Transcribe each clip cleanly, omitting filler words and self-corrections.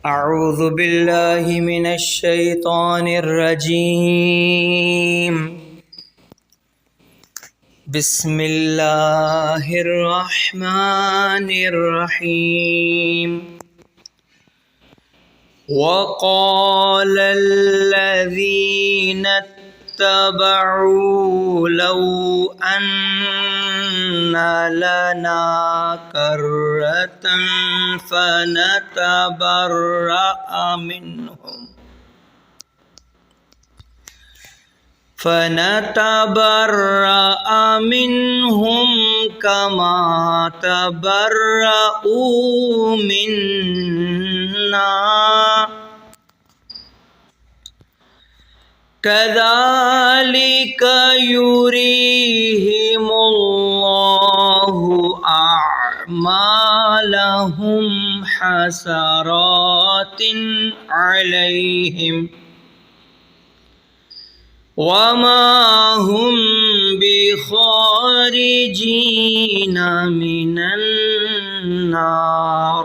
أعوذ بالله من الشيطان الرجيم. بسم الله الرحمن الرحيم. وقال الذين اتبعوا لو أن لنا كرة فنتبرأ منهم كما تبرأوا منا كذلك يريهم الله أعمالهم حسرات عليهم وما هم بخارجين من النار.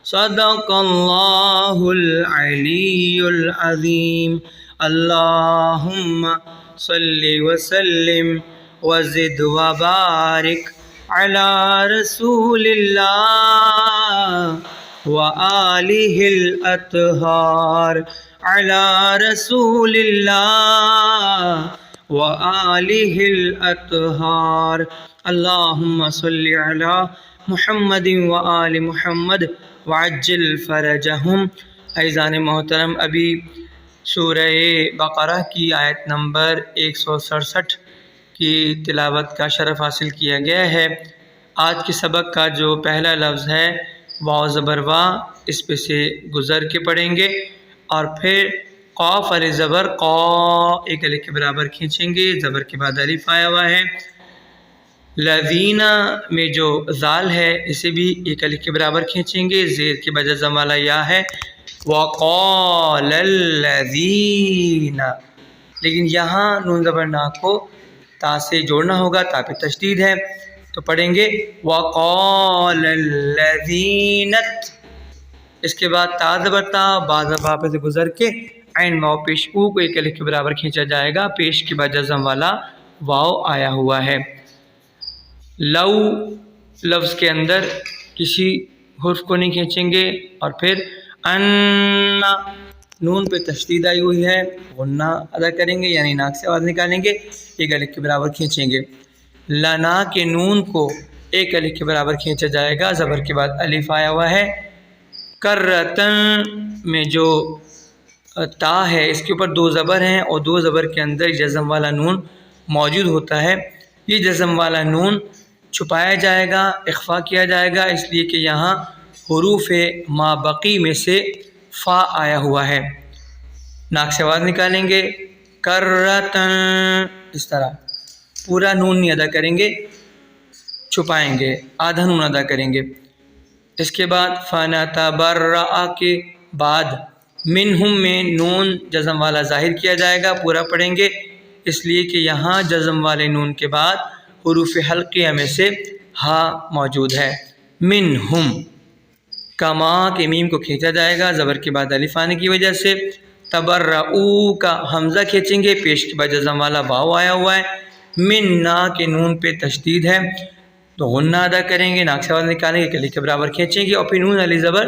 صدق الله العلي العظيم. اللهم صل وسلم وزد وبارك على رسول الله وآله الأطهار على رسول الله وآله الأطهار. اللهم صل على محمد وآل محمد وعجل فرجهم. عزیزان محترم، ابھی سورہ بقرہ کی آیت نمبر 167 کی تلاوت کا شرف حاصل کیا گیا ہے. آج کے سبق کا جو پہلا لفظ ہے واو زبر وا، اس پہ سے گزر کے پڑھیں گے، اور پھر قاف علی زبر قا ایک الف کے برابر کھینچیں گے. زبر کے بعد الف آیا ہوا ہے. لذینہ میں جو ذال ہے اسے بھی ایک الف کے برابر کھینچیں گے. زیر کے بعد جزم والا یا ہے. وقال الذین، لیکن یہاں نون زبر نا کو تا سے جوڑنا ہوگا، تا پہ تشدید ہے، تو پڑھیں گے وقال الذین. اس کے بعد تا زبر تا، با زبر پہ سے گزر کے عین واو پیش او کو ایک الف کے برابر کھینچا جائے گا. پیش کے بعد جزم والا واو آیا ہوا ہے. لو لفظ کے اندر کسی حرف کو نہیں کھینچیں گے، اور پھر ان نون پہ تشدید آئی ہوئی ہے، غنہ ادا کریں گے، یعنی ناک سے آواز نکالیں گے، ایک الف کے برابر کھینچیں گے. لنا کے نون کو ایک الف کے برابر کھینچا جائے گا. زبر کے بعد الف آیا ہوا ہے. کرتن میں جو تا ہے اس کے اوپر دو زبر ہیں، اور دو زبر کے اندر جزم والا نون موجود ہوتا ہے. یہ جزم والا نون چھپایا جائے گا، اخفا کیا جائے گا، اس لیے کہ یہاں حروف ما بقی میں سے فا آیا ہوا ہے. ناک سے آواز نکالیں گے کرتن، اس طرح پورا نون نہیں ادا کریں گے، چھپائیں گے، آدھا نون ادا کریں گے. اس کے بعد فنتبرأ کے بعد منہم میں نون جزم والا ظاہر کیا جائے گا، پورا پڑھیں گے، اس لیے کہ یہاں جزم والے نون کے بعد حروف حلقیہ میں سے ہا موجود ہے. منہم، کما کے میم کو کھینچا جائے گا زبر کے بعد الف آنے کی وجہ سے. تبرؤ کا حمزہ کھینچیں گے، پیش کے بعد جزم والا واو آیا ہوا ہے. منا کے نون پہ تشدید ہے تو غنہ ادا کریں گے، ناک سے آواز نکالیں گے، ایک الف کے برابر کھینچیں گے، اور پھر نون علی زبر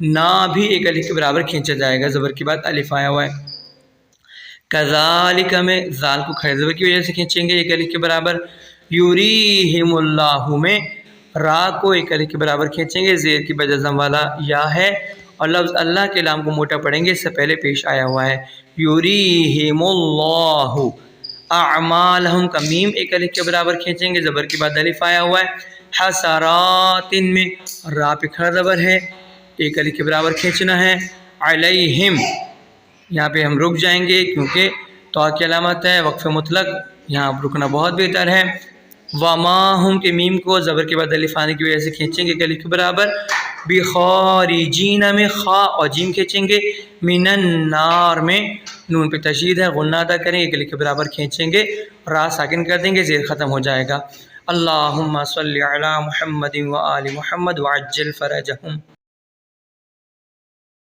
نا بھی ایک الف کے برابر کھینچا جائے گا. زبر کے بعد الف آیا ہوا ہے. کذالک میں ذال کو کھڑے زبر کی وجہ سے کھینچیں گے ایک الف کے برابر. یریہم اللہ میں را کو ایک الف کے برابر کھینچیں گے، زیر کی بعد جزم والا یا ہے، اور لفظ اللہ کے لام کو موٹا پڑھیں گے، اس سے پہلے پیش آیا ہوا ہے. یریہم اللہ اعمالہم کا میم ایک الف کے برابر کھینچیں گے، زبر کے بعد الف آیا ہوا ہے. حسرات میں را پہ کھڑا زبر ہے، ایک الف کے برابر کھینچنا ہے. علیہم یہاں پہ ہم رک جائیں گے کیونکہ تو کی علامت ہے، وقف مطلق، یہاں رکنا بہت بہتر ہے. وما ہم کے میم کو زبر کے بعد الف آنے کی وجہ سے کھینچیں گے الف کے برابر. بخارجین میں خا اور جیم کھینچیں گے. من النار میں نون پہ تشدید ہے، غنہ ادا کریں گے، الف کے برابر کھینچیں گے، را ساکن کر دیں گے، زیر ختم ہو جائے گا. اللہم صلی علی محمد و آل محمد وعجل فرجہم.